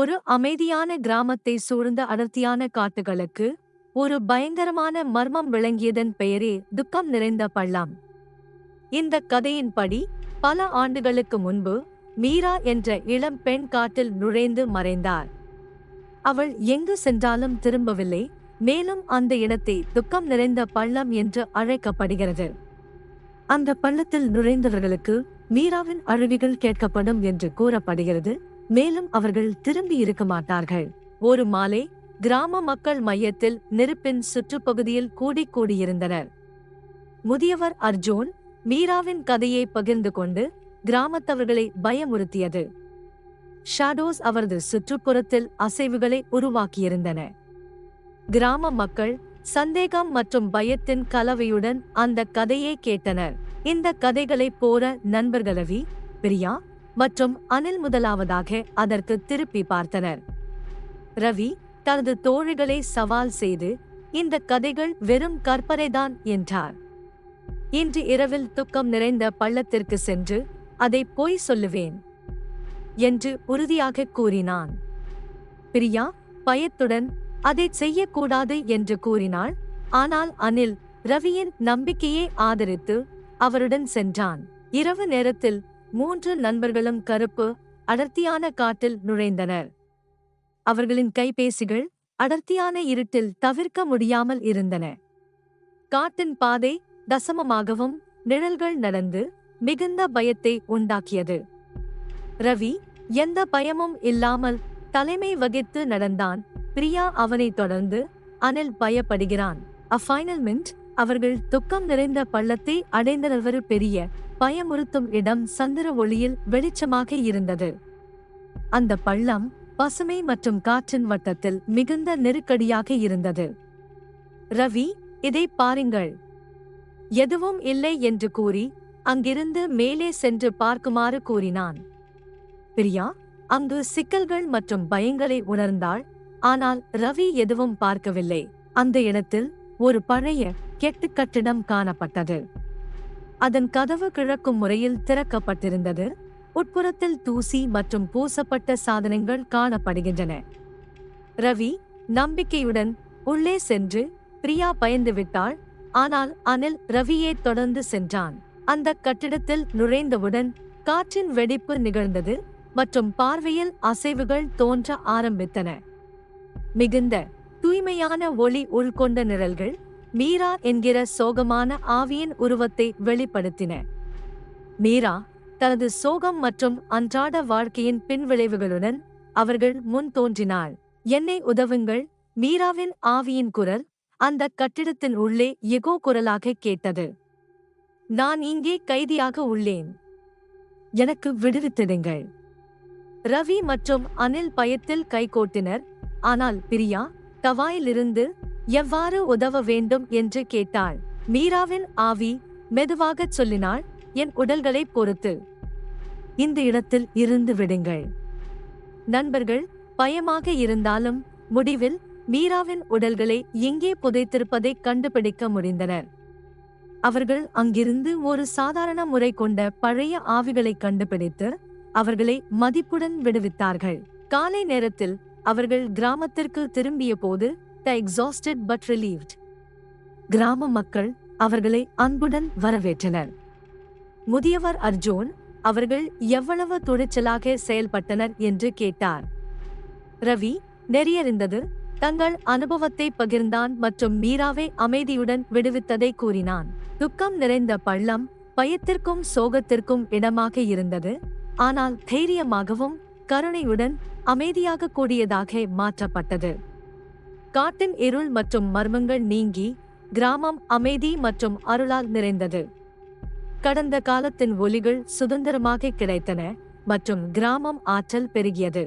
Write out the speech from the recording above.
ஒரு அமைதியான கிராமத்தை சூழ்ந்த அடர்த்தியான காட்டுகளுக்கு ஒரு பயங்கரமான மர்மம் விளங்கியதன் பெயரே துக்கம் நிறைந்த பள்ளம். இந்த கதையின்படி பல ஆண்டுகளுக்கு முன்பு மீரா என்ற இளம் பெண் காட்டில் நுழைந்து மறைந்தார். அவள் எங்கு சென்றாலும் திரும்பவில்லை. மேலும் அந்த இடத்தை துக்கம் நிறைந்த பள்ளம் என்று அழைக்கப்படுகிறது. அந்த பள்ளத்தில் நுழைந்தவர்களுக்கு மீராவின் அழுவிகள் கேட்கப்படும் என்று கூறப்படுகிறது. மேலும் அவர்கள் திரும்பி இருக்க மாட்டார்கள். ஒரு மாலை கிராம மக்கள் மையத்தில் நெருப்பின் சுற்றுப்பகுதியில் கூடியிருந்தனர். முதியவர் அர்ஜுன் மீராவின் கதையை பகிர்ந்து கொண்டு கிராமத்தவர்களை பயமுறுத்தியது. ஷாடோஸ் அவரது சுற்றுப்புறத்தில் அசைவுகளை உருவாக்கியிருந்தன. கிராம மக்கள் சந்தேகம் மற்றும் பயத்தின் கலவையுடன் அந்த கதையை கேட்டனர். இந்த கதைகளை போற நண்பர்கள் ரவி, பிரியா மற்றும் அனில் முதலாவதாக அதற்கு திருப்பி பார்த்தனர். ரவி தனது தோழிகளை சவால் செய்து, இந்த கதைகள் வெறும் கற்பனைதான் என்றார். இன்று இரவில் துக்கம் நிறைந்த பள்ளத்திற்கு சென்று அதை போய் சொல்லுவேன் என்று உறுதியாக கூறினான். பிரியா பயத்துடன் அதை செய்யக்கூடாது என்று கூறினாள். ஆனால் அனில் ரவியின் நம்பிக்கையை ஆதரித்து அவருடன் சென்றான். இரவு நேரத்தில் 3 நண்பர்களும் கருப்பு அடர்த்தியான காட்டில் நுழைந்தனர். அவர்களின் கைபேசிகள் அடர்த்தியான இருட்டில் தவிர்க்க முடியாமல் இருந்தன. காட்டின் பாதை தசமமாகவும் நிழல்கள் நடந்து மிகுந்த பயத்தை உண்டாக்கியது. ரவி எந்த பயமும் இல்லாமல் தலைமை வகித்து நடந்தான். பிரியா அவனை தொடர்ந்து. அனில் பயப்படுகிறான். அஃபைனல்மெண்ட் அவர்கள் துக்கம் நிறைந்த பள்ளத்தை அடைந்தனர். பெரிய பயமுறுத்தும் இடம் சந்திர ஒளியில் வெளிச்சமாக இருந்தது. அந்த பள்ளம் பசுமை மற்றும் காற்றின் வட்டத்தில் மிகுந்த நெருக்கடியாக இருந்தது. ரவி இதை பாருங்கள், எதுவும் இல்லை என்று கூறி அங்கிருந்து மேலே சென்று பார்க்குமாறு கூறினான். பிரியா அங்கு சிக்கல்கள் மற்றும் பயங்களை உணர்ந்தாள். ஆனால் ரவி எதுவும் பார்க்கவில்லை. அந்த இடத்தில் ஒரு பழைய கெட்டு கட்டிடம் காணப்பட்டது. அதன் கதவு கிழக்கும் முறையில் திறக்கப்பட்டிருந்தது. உட்புறத்தில் தூசி மற்றும் பூசப்பட்ட சாதனங்கள் காணப்படுகின்றன. ரவி நம்பிக்கையுடன் உள்ளே சென்று பிரியா பயந்து விட்டாள். ஆனால் அனில் ரவியை தொடர்ந்து சென்றான். அந்த கட்டிடத்தில் நுழைந்தவுடன் காற்றின் வெடிப்பு நிகழ்ந்தது மற்றும் பார்வையில் அசைவுகள் தோன்ற ஆரம்பித்தன. மிகுந்த தூய்மையான ஒளி உள்கொண்ட நிழல்கள் மீரா என்கிற சோகமான ஆவியின் உருவத்தை வெளிப்படுத்தின. மீரா தனது சோகம் மற்றும் அன்றாட வாழ்க்கையின் பின்விளைவுகளுடன் அவர்கள் முன் தோன்றினாள். என்னை உதவுங்கள், மீராவின் ஆவியின் குரல் அந்த கட்டிடத்தின் உள்ளே எகோ குரலாக கேட்டது. நான் இங்கே கைதியாக உள்ளேன், எனக்கு விடுவித்திடுங்கள். ரவி மற்றும் அனில் பயத்தில் கைகோட்டினர். ஆனால் பிரியா தவாயிலிருந்து எவ்வாறு உதவ வேண்டும் என்று கேட்டாள். மீராவின் ஆவி மெதுவாகச் சொல்லினாள், என் உடல்களை பொறுத்து இந்த இடத்தில் இருந்து விடுங்கள். நண்பர்கள் பயமாக இருந்தாலும் முடிவில் மீராவின் உடல்களை எங்கே புதைத்திருப்பதை கண்டுபிடிக்க முடிந்தனர். அவர்கள் அங்கிருந்து ஒரு சாதாரண முறை கொண்ட பழைய ஆவிகளை கண்டுபிடித்து அவர்களை மதிப்புடன் விடுவித்தார்கள். காலை நேரத்தில் அவர்கள் கிராமத்திற்கு திரும்பிய போது exhausted but relieved. கிராம மக்கள் அவர்களை அன்புடன் வரவேற்றனர். முதியவர் அர்ஜுன் அவர்கள் எவ்வளவு துணிச்சலாக செயல்பட்டனர் என்று கேட்டார். ரவி நெறியறிந்தது தங்கள் அனுபவத்தை பகிர்ந்தான் மற்றும் மீராவை அமைதியுடன் விடுவித்ததை கூறினான். துக்கம் நிறைந்த பள்ளம் பயத்திற்கும் சோகத்திற்கும் இடமாக இருந்தது. ஆனால் தைரியமாகவும் கருணையுடன் அமைதியாக கூடியதாக மாற்றப்பட்டது. காட்டின் இருள் மற்றும் மர்மங்கள் நீங்கி கிராமம் அமைதி மற்றும் அருளால் நிறைந்தது. கடந்த காலத்தின் ஒலிகள் சுதந்திரமாக கிடைத்தன மற்றும் கிராமம் ஆற்றல் பெருகியது.